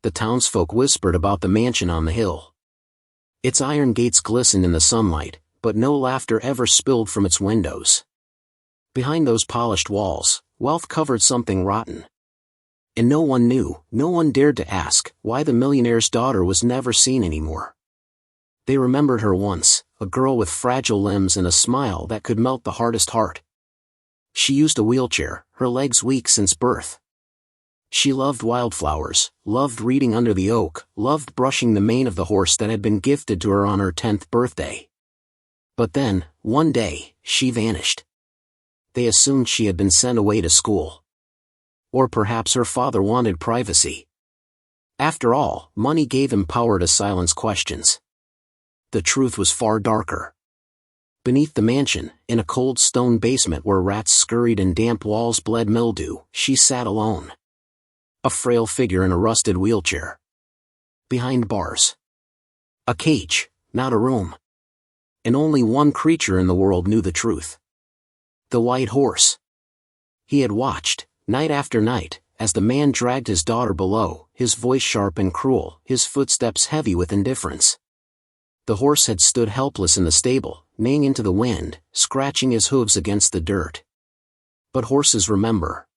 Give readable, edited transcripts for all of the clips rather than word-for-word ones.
The townsfolk whispered about the mansion on the hill. Its iron gates glistened in the sunlight, but no laughter ever spilled from its windows. Behind those polished walls, wealth covered something rotten. And no one knew, no one dared to ask, why the millionaire's daughter was never seen anymore. They remembered her once, a girl with fragile limbs and a smile that could melt the hardest heart. She used a wheelchair, her legs weak since birth. She loved wildflowers, loved reading under the oak, loved brushing the mane of the horse that had been gifted to her on her 10th birthday. But then, one day, she vanished. They assumed she had been sent away to school. Or perhaps her father wanted privacy. After all, money gave him power to silence questions. The truth was far darker. Beneath the mansion, in a cold stone basement where rats scurried and damp walls bled mildew, she sat alone. A frail figure in a rusted wheelchair. Behind bars. A cage, not a room. And only one creature in the world knew the truth. The white horse. He had watched, night after night, as the man dragged his daughter below, his voice sharp and cruel, his footsteps heavy with indifference. The horse had stood helpless in the stable, neighing into the wind, scratching his hooves against the dirt. But horses remember.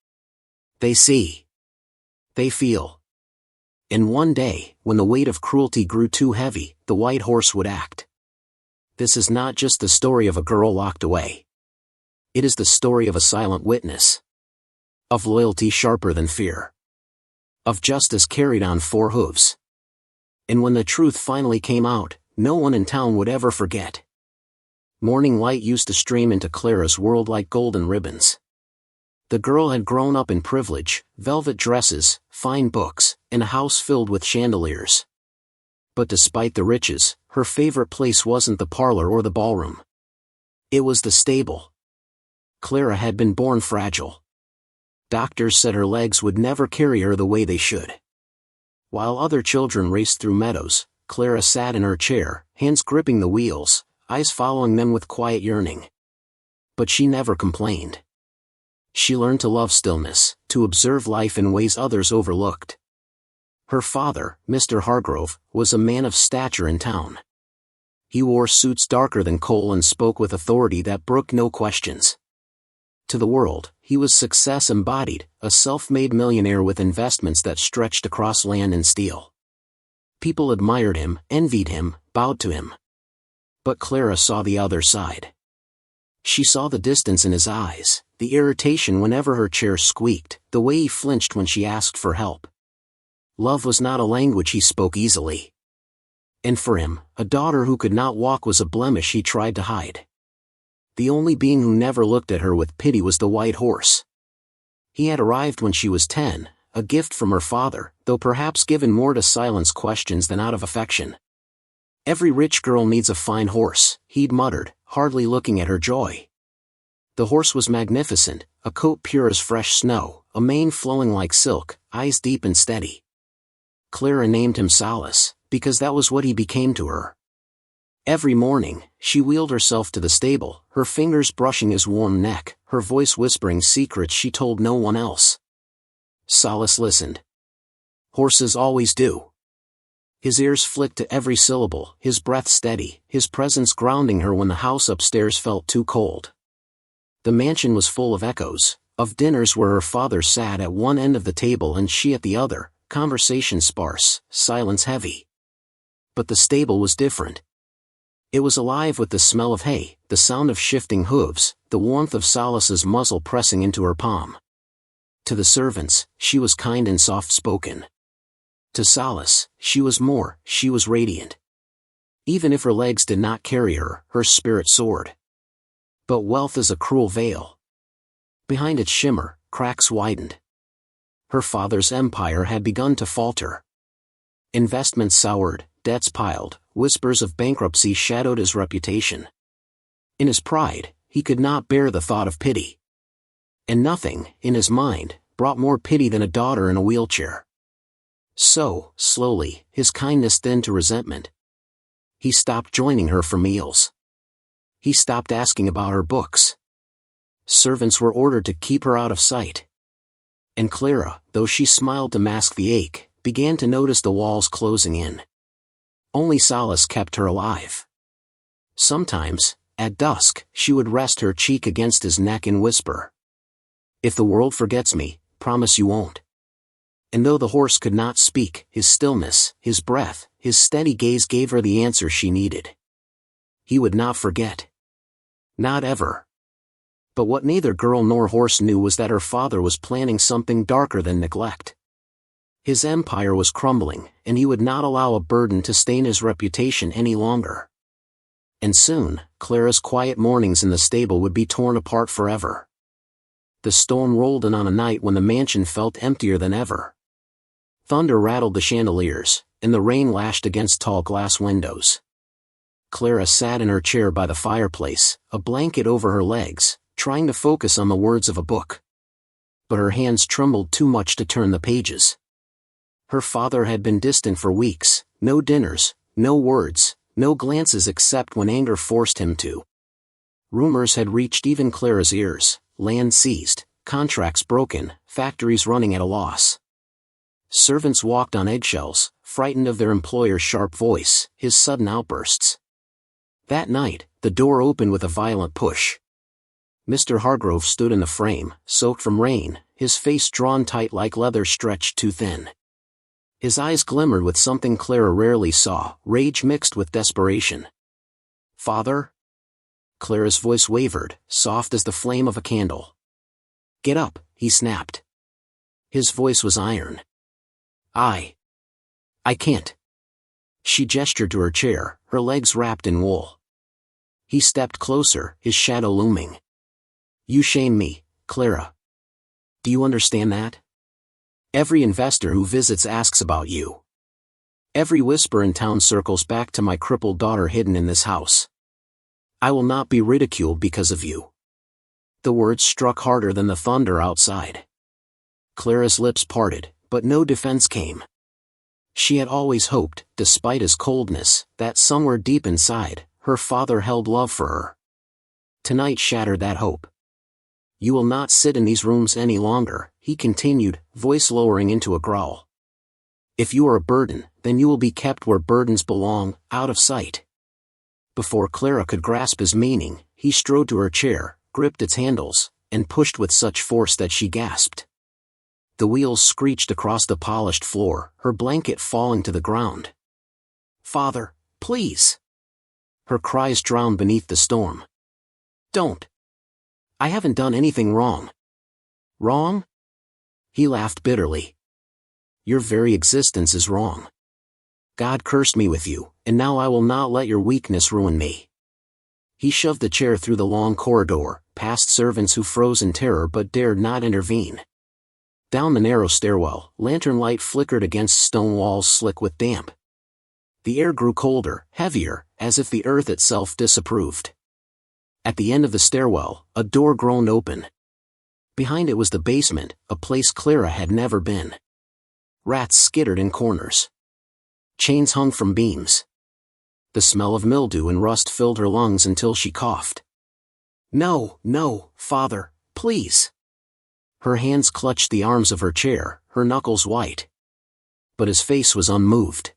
They see. They feel. And one day, when the weight of cruelty grew too heavy, the white horse would act. This is not just the story of a girl locked away. It is the story of a silent witness. Of loyalty sharper than fear. Of justice carried on 4 hooves. And when the truth finally came out, no one in town would ever forget. Morning light used to stream into Clara's world like golden ribbons. The girl had grown up in privilege, velvet dresses, fine books, and a house filled with chandeliers. But despite the riches, her favorite place wasn't the parlor or the ballroom. It was the stable. Clara had been born fragile. Doctors said her legs would never carry her the way they should. While other children raced through meadows, Clara sat in her chair, hands gripping the wheels, eyes following them with quiet yearning. But she never complained. She learned to love stillness, to observe life in ways others overlooked. Her father, Mr. Hargrove, was a man of stature in town. He wore suits darker than coal and spoke with authority that brooked no questions. To the world, he was success embodied, a self-made millionaire with investments that stretched across land and steel. People admired him, envied him, bowed to him. But Clara saw the other side. She saw the distance in his eyes, the irritation whenever her chair squeaked, the way he flinched when she asked for help. Love was not a language he spoke easily. And for him, a daughter who could not walk was a blemish he tried to hide. The only being who never looked at her with pity was the white horse. He had arrived when she was 10, a gift from her father, though perhaps given more to silence questions than out of affection. Every rich girl needs a fine horse, he'd muttered, hardly looking at her joy. The horse was magnificent, a coat pure as fresh snow, a mane flowing like silk, eyes deep and steady. Clara named him Solace, because that was what he became to her. Every morning, she wheeled herself to the stable, her fingers brushing his warm neck, her voice whispering secrets she told no one else. Solace listened. Horses always do. His ears flicked to every syllable, his breath steady, his presence grounding her when the house upstairs felt too cold. The mansion was full of echoes, of dinners where her father sat at one end of the table and she at the other, conversation sparse, silence heavy. But the stable was different. It was alive with the smell of hay, the sound of shifting hooves, the warmth of Solace's muzzle pressing into her palm. To the servants, she was kind and soft-spoken. To Solace, she was more, she was radiant. Even if her legs did not carry her, her spirit soared. But wealth is a cruel veil. Behind its shimmer, cracks widened. Her father's empire had begun to falter. Investments soured, debts piled, whispers of bankruptcy shadowed his reputation. In his pride, he could not bear the thought of pity. And nothing, in his mind, brought more pity than a daughter in a wheelchair. So, slowly, his kindness thinned to resentment. He stopped joining her for meals. He stopped asking about her books. Servants were ordered to keep her out of sight. And Clara, though she smiled to mask the ache, began to notice the walls closing in. Only solace kept her alive. Sometimes, at dusk, she would rest her cheek against his neck and whisper, "If the world forgets me, promise you won't." And though the horse could not speak, his stillness, his breath, his steady gaze gave her the answer she needed. He would not forget. Not ever. But what neither girl nor horse knew was that her father was planning something darker than neglect. His empire was crumbling, and he would not allow a burden to stain his reputation any longer. And soon, Clara's quiet mornings in the stable would be torn apart forever. The storm rolled in on a night when the mansion felt emptier than ever. Thunder rattled the chandeliers, and the rain lashed against tall glass windows. Clara sat in her chair by the fireplace, a blanket over her legs, trying to focus on the words of a book. But her hands trembled too much to turn the pages. Her father had been distant for weeks, no dinners, no words, no glances except when anger forced him to. Rumors had reached even Clara's ears, land seized, contracts broken, factories running at a loss. Servants walked on eggshells, frightened of their employer's sharp voice, his sudden outbursts. That night, the door opened with a violent push. Mr. Hargrove stood in the frame, soaked from rain, his face drawn tight like leather stretched too thin. His eyes glimmered with something Clara rarely saw, rage mixed with desperation. "Father?" Clara's voice wavered, soft as the flame of a candle. "Get up," he snapped. His voice was iron. I can't." She gestured to her chair, her legs wrapped in wool. He stepped closer, his shadow looming. "You shame me, Clara. Do you understand that? Every investor who visits asks about you. Every whisper in town circles back to my crippled daughter hidden in this house. I will not be ridiculed because of you." The words struck harder than the thunder outside. Clara's lips parted, but no defense came. She had always hoped, despite his coldness, that somewhere deep inside, her father held love for her. Tonight shattered that hope. "You will not sit in these rooms any longer," he continued, voice lowering into a growl. "If you are a burden, then you will be kept where burdens belong, out of sight." Before Clara could grasp his meaning, he strode to her chair, gripped its handles, and pushed with such force that she gasped. The wheels screeched across the polished floor, her blanket falling to the ground. "Father, please!" Her cries drowned beneath the storm. "Don't! I haven't done anything wrong." "Wrong?" He laughed bitterly. "Your very existence is wrong. God cursed me with you, and now I will not let your weakness ruin me." He shoved the chair through the long corridor, past servants who froze in terror but dared not intervene. Down the narrow stairwell, lantern light flickered against stone walls slick with damp. The air grew colder, heavier, as if the earth itself disapproved. At the end of the stairwell, a door groaned open. Behind it was the basement, a place Clara had never been. Rats skittered in corners. Chains hung from beams. The smell of mildew and rust filled her lungs until she coughed. "No, no, Father, please." Her hands clutched the arms of her chair, her knuckles white. But his face was unmoved.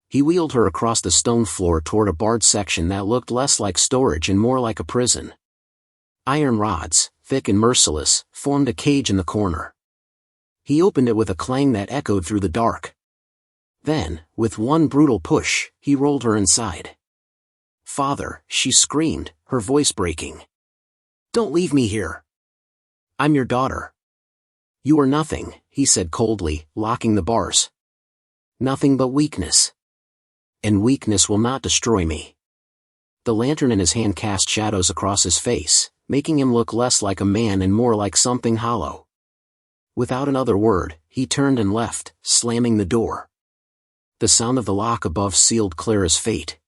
He wheeled her across the stone floor toward a barred section that looked less like storage and more like a prison. Iron rods, thick and merciless, formed a cage in the corner. He opened it with a clang that echoed through the dark. Then, with one brutal push, he rolled her inside. "Father," she screamed, her voice breaking. "Don't leave me here. I'm your daughter." "You are nothing," he said coldly, locking the bars. "Nothing but weakness. And weakness will not destroy me." The lantern in his hand cast shadows across his face, making him look less like a man and more like something hollow. Without another word, he turned and left, slamming the door. The sound of the lock above sealed Clara's fate.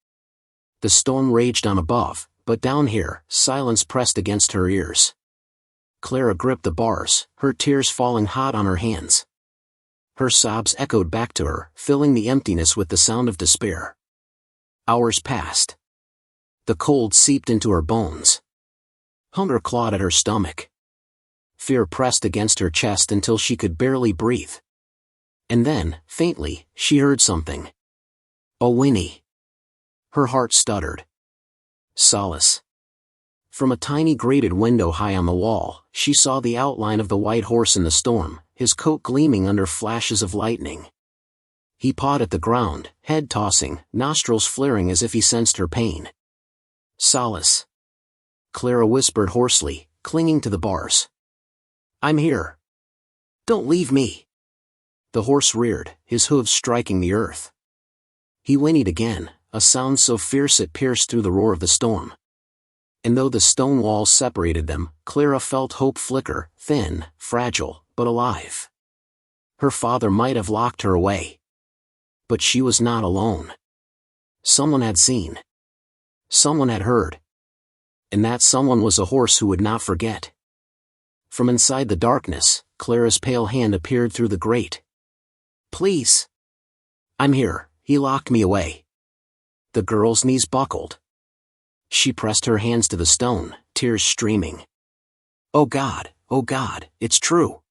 The storm raged on above, but down here, silence pressed against her ears. Clara gripped the bars, her tears falling hot on her hands. Her sobs echoed back to her, filling the emptiness with the sound of despair. Hours passed. The cold seeped into her bones. Hunger clawed at her stomach. Fear pressed against her chest until she could barely breathe. And then, faintly, she heard something. A whinny. Her heart stuttered. Solace. From a tiny grated window high on the wall, she saw the outline of the white horse in the storm, his coat gleaming under flashes of lightning. He pawed at the ground, head tossing, nostrils flaring as if he sensed her pain. Solace. Clara whispered hoarsely, clinging to the bars. I'm here. Don't leave me. The horse reared, his hooves striking the earth. He whinnied again, a sound so fierce it pierced through the roar of the storm. And though the stone walls separated them, Clara felt hope flicker, thin, fragile, but alive. Her father might have locked her away. But she was not alone. Someone had seen. Someone had heard. And that someone was a horse who would not forget. From inside the darkness, Clara's pale hand appeared through the grate. Please. I'm here, he locked me away. The girl's knees buckled. She pressed her hands to the stone, tears streaming. Oh God, it's true.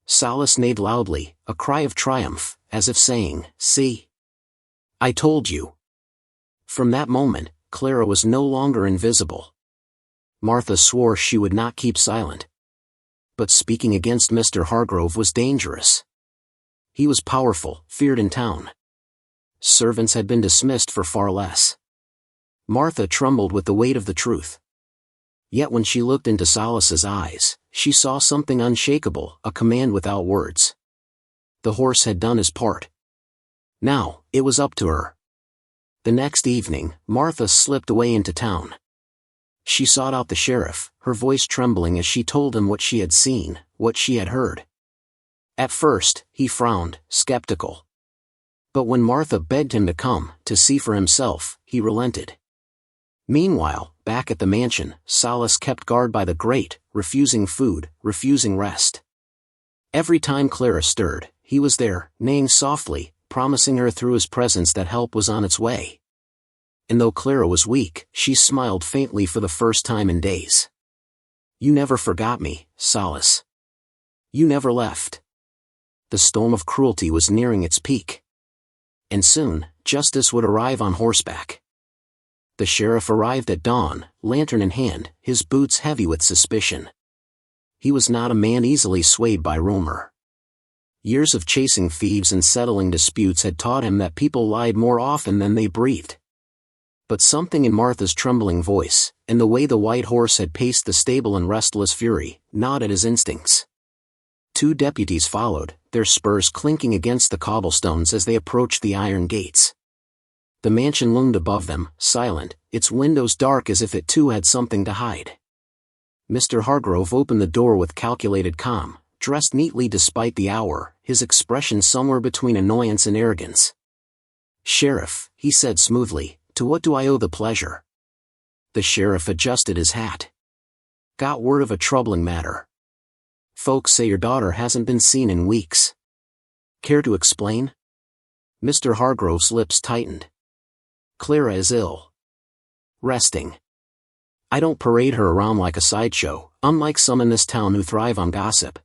Solace neighed loudly, a cry of triumph, as if saying, see? I told you. From that moment, Clara was no longer invisible. Martha swore she would not keep silent. But speaking against Mr. Hargrove was dangerous. He was powerful, feared in town. Servants had been dismissed for far less. Martha trembled with the weight of the truth. Yet when she looked into Solace's eyes, she saw something unshakable, a command without words. The horse had done his part. Now, it was up to her. The next evening, Martha slipped away into town. She sought out the sheriff, her voice trembling as she told him what she had seen, what she had heard. At first, he frowned, skeptical. But when Martha begged him to come, to see for himself, he relented. Meanwhile, back at the mansion, Solace kept guard by the grate, refusing food, refusing rest. Every time Clara stirred, he was there, neighing softly, promising her through his presence that help was on its way. And though Clara was weak, she smiled faintly for the first time in days. You never forgot me, Solace. You never left. The storm of cruelty was nearing its peak. And soon, justice would arrive on horseback. The sheriff arrived at dawn, lantern in hand, his boots heavy with suspicion. He was not a man easily swayed by rumor. Years of chasing thieves and settling disputes had taught him that people lied more often than they breathed. But something in Martha's trembling voice, and the way the white horse had paced the stable in restless fury, gnawed at his instincts. 2 deputies followed, their spurs clinking against the cobblestones as they approached the iron gates. The mansion loomed above them, silent, its windows dark as if it too had something to hide. Mr. Hargrove opened the door with calculated calm, dressed neatly despite the hour, his expression somewhere between annoyance and arrogance. Sheriff, he said smoothly, to what do I owe the pleasure? The sheriff adjusted his hat. Got word of a troubling matter. Folks say your daughter hasn't been seen in weeks. Care to explain? Mr. Hargrove's lips tightened. Clara is ill. Resting. I don't parade her around like a sideshow, unlike some in this town who thrive on gossip.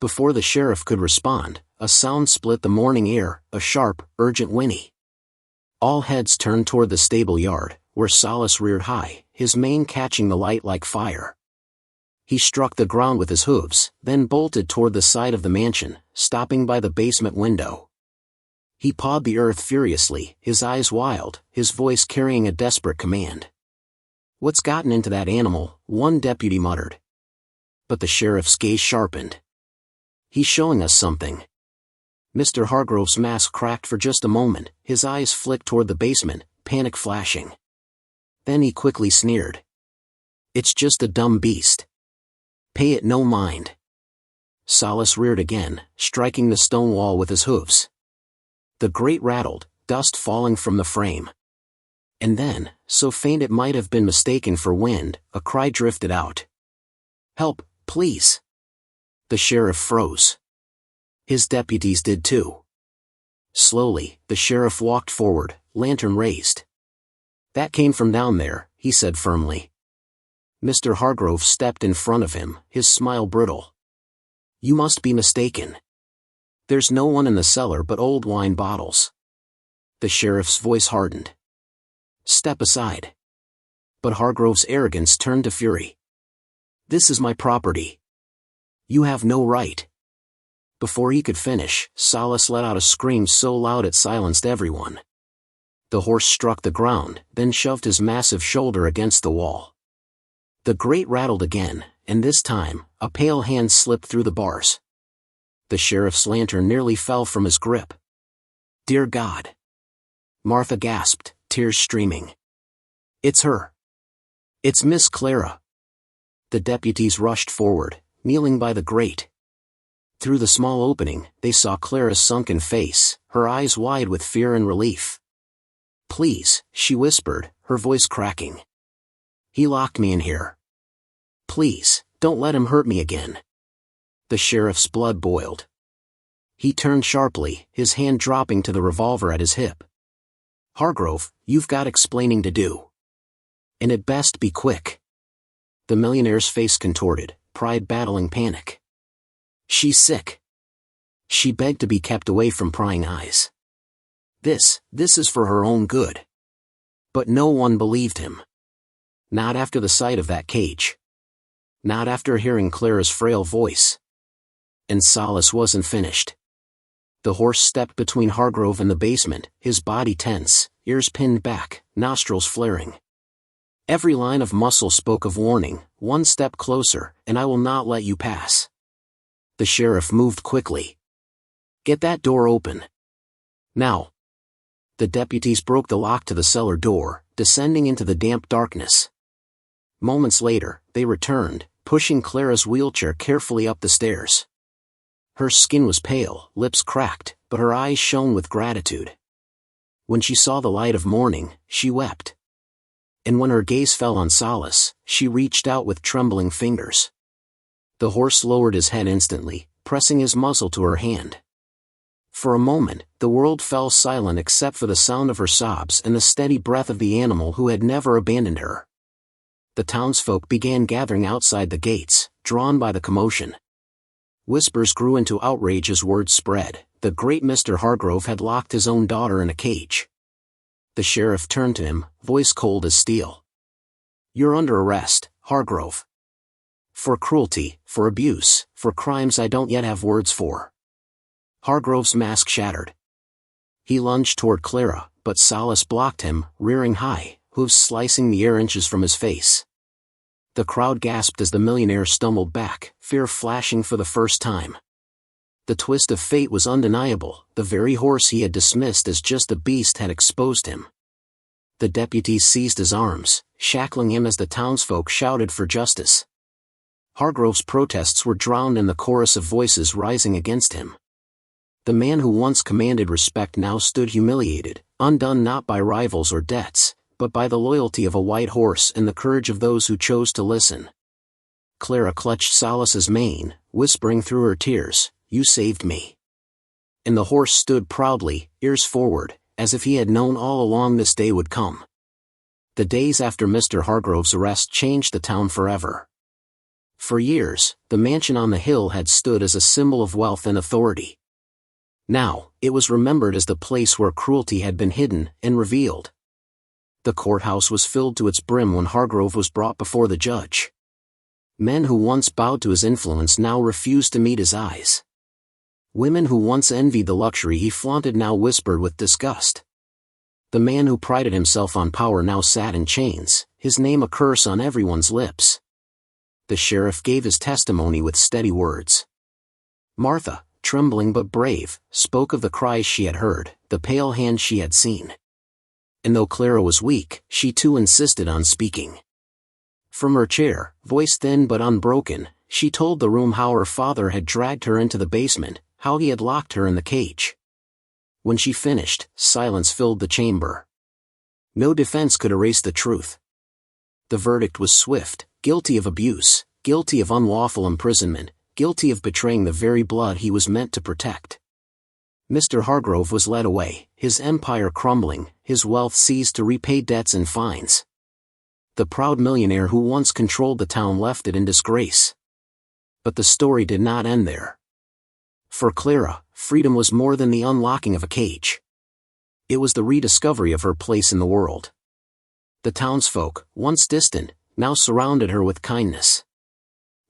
Before the sheriff could respond, a sound split the morning air, a sharp, urgent whinny. All heads turned toward the stable yard, where Solace reared high, his mane catching the light like fire. He struck the ground with his hooves, then bolted toward the side of the mansion, stopping by the basement window. He pawed the earth furiously, his eyes wild, his voice carrying a desperate command. What's gotten into that animal? One deputy muttered. But the sheriff's gaze sharpened. He's showing us something. Mr. Hargrove's mask cracked for just a moment, his eyes flicked toward the basement, panic flashing. Then he quickly sneered. It's just a dumb beast. Pay it no mind. Solace reared again, striking the stone wall with his hooves. The grate rattled, dust falling from the frame. And then, so faint it might have been mistaken for wind, a cry drifted out. Help, please. The sheriff froze. His deputies did too. Slowly, the sheriff walked forward, lantern raised. That came from down there, he said firmly. Mr. Hargrove stepped in front of him, his smile brittle. You must be mistaken. There's no one in the cellar but old wine bottles. The sheriff's voice hardened. Step aside. But Hargrove's arrogance turned to fury. This is my property. You have no right. Before he could finish, Salas let out a scream so loud it silenced everyone. The horse struck the ground, then shoved his massive shoulder against the wall. The grate rattled again, and this time, a pale hand slipped through the bars. The sheriff's lantern nearly fell from his grip. Dear God! Martha gasped, tears streaming. It's her. It's Miss Clara. The deputies rushed forward, kneeling by the grate. Through the small opening, they saw Clara's sunken face, her eyes wide with fear and relief. Please, she whispered, her voice cracking. He locked me in here. Please, don't let him hurt me again. The sheriff's blood boiled. He turned sharply, his hand dropping to the revolver at his hip. Hargrove, you've got explaining to do. And it best be quick. The millionaire's face contorted, pride battling panic. She's sick. She begged to be kept away from prying eyes. This is for her own good. But no one believed him. Not after the sight of that cage. Not after hearing Clara's frail voice. And Salas wasn't finished. The horse stepped between Hargrove and the basement, his body tense, ears pinned back, nostrils flaring. Every line of muscle spoke of warning, one step closer, and I will not let you pass. The sheriff moved quickly. Get that door open. Now. The deputies broke the lock to the cellar door, descending into the damp darkness. Moments later, they returned, pushing Clara's wheelchair carefully up the stairs. Her skin was pale, lips cracked, but her eyes shone with gratitude. When she saw the light of morning, she wept. And when her gaze fell on Salas, she reached out with trembling fingers. The horse lowered his head instantly, pressing his muzzle to her hand. For a moment, the world fell silent except for the sound of her sobs and the steady breath of the animal who had never abandoned her. The townsfolk began gathering outside the gates, drawn by the commotion. Whispers grew into outrage as word spread. The great Mr. Hargrove had locked his own daughter in a cage. The sheriff turned to him, voice cold as steel. You're under arrest, Hargrove. For cruelty, for abuse, for crimes I don't yet have words for. Hargrove's mask shattered. He lunged toward Clara, but Salas blocked him, rearing high, hooves slicing the air inches from his face. The crowd gasped as the millionaire stumbled back, fear flashing for the first time. The twist of fate was undeniable, the very horse he had dismissed as just a beast had exposed him. The deputies seized his arms, shackling him as the townsfolk shouted for justice. Hargrove's protests were drowned in the chorus of voices rising against him. The man who once commanded respect now stood humiliated, undone not by rivals or debts, but by the loyalty of a white horse and the courage of those who chose to listen. Clara clutched Salas's mane, whispering through her tears, "You saved me." And the horse stood proudly, ears forward, as if he had known all along this day would come. The days after Mr. Hargrove's arrest changed the town forever. For years, the mansion on the hill had stood as a symbol of wealth and authority. Now, it was remembered as the place where cruelty had been hidden and revealed. The courthouse was filled to its brim when Hargrove was brought before the judge. Men who once bowed to his influence now refused to meet his eyes. Women who once envied the luxury he flaunted now whispered with disgust. The man who prided himself on power now sat in chains, his name a curse on everyone's lips. The sheriff gave his testimony with steady words. Martha, trembling but brave, spoke of the cries she had heard, the pale hand she had seen. And though Clara was weak, she too insisted on speaking. From her chair, voice thin but unbroken, she told the room how her father had dragged her into the basement, how he had locked her in the cage. When she finished, silence filled the chamber. No defense could erase the truth. The verdict was swift: guilty of abuse, guilty of unlawful imprisonment, guilty of betraying the very blood he was meant to protect. Mr. Hargrove was led away, his empire crumbling, his wealth seized to repay debts and fines. The proud millionaire who once controlled the town left it in disgrace. But the story did not end there. For Clara, freedom was more than the unlocking of a cage. It was the rediscovery of her place in the world. The townsfolk, once distant, now surrounded her with kindness.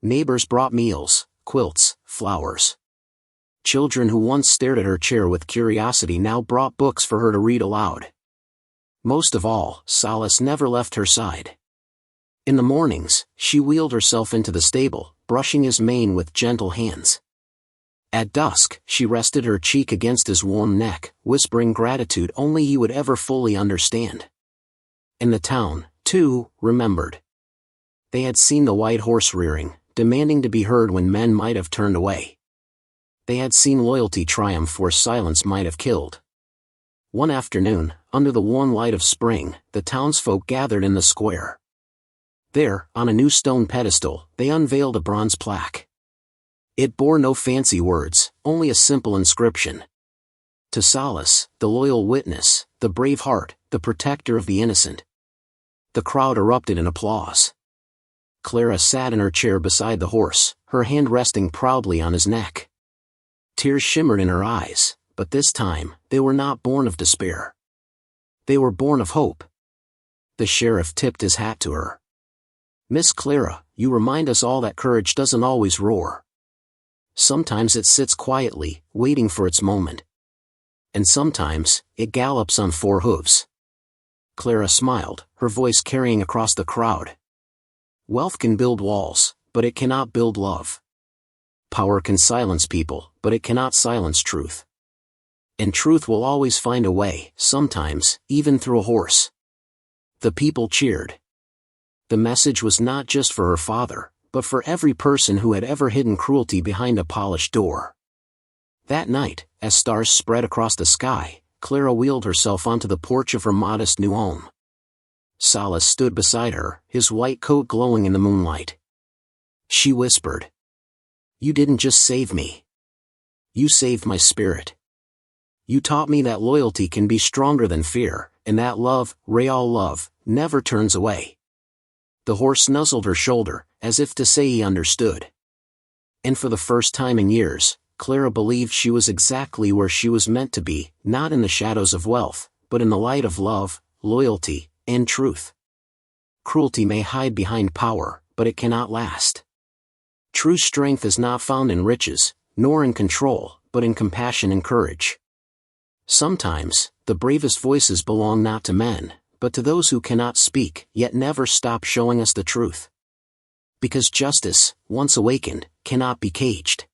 Neighbors brought meals, quilts, flowers. Children who once stared at her chair with curiosity now brought books for her to read aloud. Most of all, Solace never left her side. In the mornings, she wheeled herself into the stable, brushing his mane with gentle hands. At dusk, she rested her cheek against his warm neck, whispering gratitude only he would ever fully understand. And the town, too, remembered. They had seen the white horse rearing, demanding to be heard when men might have turned away. They had seen loyalty triumph where silence might have killed. One afternoon, under the warm light of spring, the townsfolk gathered in the square. There, on a new stone pedestal, they unveiled a bronze plaque. It bore no fancy words, only a simple inscription. To Solace, the loyal witness, the brave heart, the protector of the innocent. The crowd erupted in applause. Clara sat in her chair beside the horse, her hand resting proudly on his neck. Tears shimmered in her eyes, but this time, they were not born of despair. They were born of hope. The sheriff tipped his hat to her. "Miss Clara, you remind us all that courage doesn't always roar. Sometimes it sits quietly, waiting for its moment. And sometimes, it gallops on four hooves." Clara smiled, her voice carrying across the crowd. "Wealth can build walls, but it cannot build love. Power can silence people, but it cannot silence truth. And truth will always find a way, sometimes, even through a horse." The people cheered. The message was not just for her father, but for every person who had ever hidden cruelty behind a polished door. That night, as stars spread across the sky, Clara wheeled herself onto the porch of her modest new home. Solace stood beside her, his white coat glowing in the moonlight. She whispered, "You didn't just save me. You saved my spirit. You taught me that loyalty can be stronger than fear, and that love, real love, never turns away." The horse nuzzled her shoulder, as if to say he understood. And for the first time in years, Clara believed she was exactly where she was meant to be, not in the shadows of wealth, but in the light of love, loyalty, and truth. Cruelty may hide behind power, but it cannot last. True strength is not found in riches, nor in control, but in compassion and courage. Sometimes, the bravest voices belong not to men, but to those who cannot speak, yet never stop showing us the truth. Because justice, once awakened, cannot be caged.